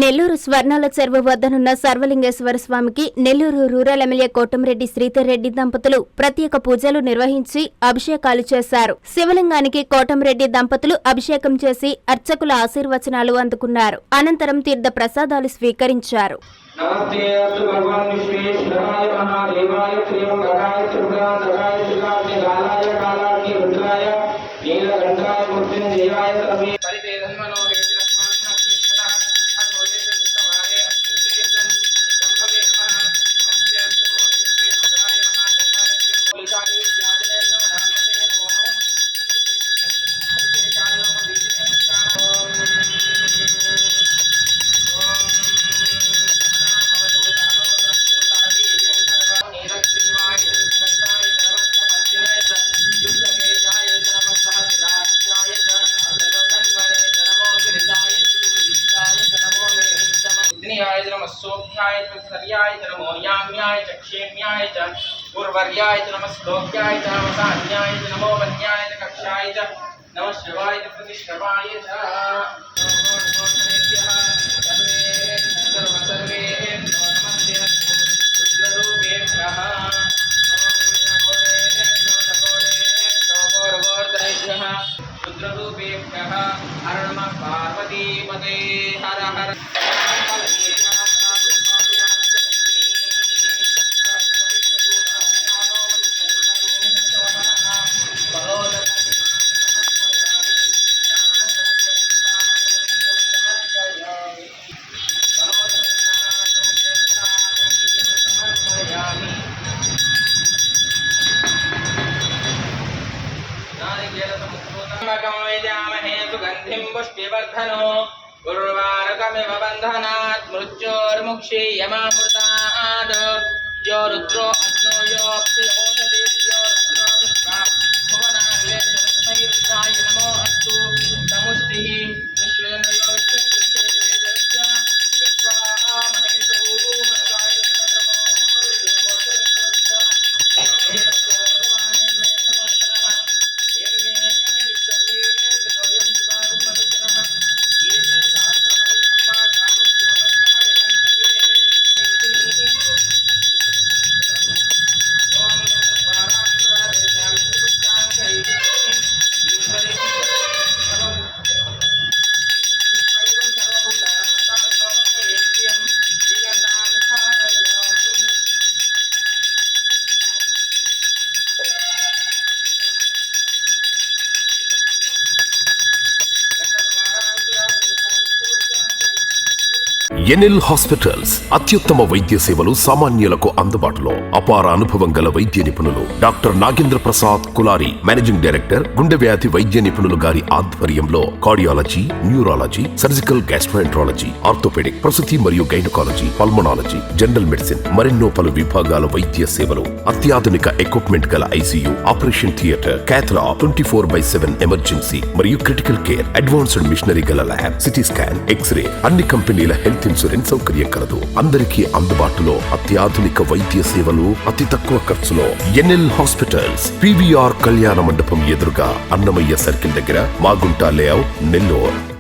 నెల్లూరు స్వర్ణాల చెరువు వద్దనున్న సర్వలింగేశ్వర స్వామికి నెల్లూరు రూరల్ ఎమ్మెల్యే కోటంరెడ్డి శ్రీధర్ రెడ్డి దంపతులు ప్రత్యేక పూజలు నిర్వహించి అభిషేకాలు చేశారు. శివలింగానికి కోటంరెడ్డి దంపతులు అభిషేకం చేసి అర్చకుల ఆశీర్వచనాలు అందుకున్నారు. అనంతరం తీర్థ ప్రసాదాలు స్వీకరించారు. पूर्वर्याय नमः श्लोक्याय च वसान्याय च नमो वन्याय च कक्षाय च नमः शिवाय च प्रतिष्ठवाय च रुद्ररूपेभ्यः हर नमः पार्वतीपते हर हर सुगंधिं पुष्टिवर्धनो उर्वारुकमिव बन्धनात् मृत्योर्मुक्षीयमामृतात् यो रुद्रो अग्नो योऽप्सुयोषधि यो रुद्रो विश्वा भुवनाग्रे तस्मै रुद्राय नमो अस्तु समुष्टिः विश्वजनयो विश्वक्षेत्रेजस्य विश्वा महेशो मनसाय ఎన్ఎల్ హాస్పిటల్స్ అత్యుత్తమ వైద్య సేవలు సామాన్యులకు అందుబాటులో. అపార అనుభవం గల వైద్య నిపుణులు doctor Nagendra Prasad Kulari, managing director, గుండె వ్యాధి వైద్య నిపుణులు గారి ఆధ్వర్యంలో cardiology, neurology, surgical gastroenterology, orthopaedic, ప్రసూతి మరియు గైనకాలజీ, పల్మనాలజీ, జనరల్ మెడిసిన్ మరెన్నో పలు విభాగాల వైద్య సేవలు. అత్యాధునిక ఎక్విప్మెంట్ గల ICU, operation theatre, cath lab, 24/7 emergency మరియు క్రిటికల్ కేర్, అడ్వాన్స్డ్ మిషనరీ గల ల్యాబ్, సిటీ స్కాన్, ఎక్స్రే, అన్ని కంపెనీల హెల్త్ ఇన్సూరెన్స్ సౌకర్యం కలదు. అందరికీ అందుబాటులో అత్యాధునిక వైద్య సేవలు అతి తక్కువ ఖర్చులో. ఎన్ఎల్ హాస్పిటల్స్, పివిఆర్ కళ్యాణ మండపం ఎదురుగా, అన్నమయ్య సర్కిల్ దగ్గర, మాగుంట లేఅవుట్, నెల్లూరు.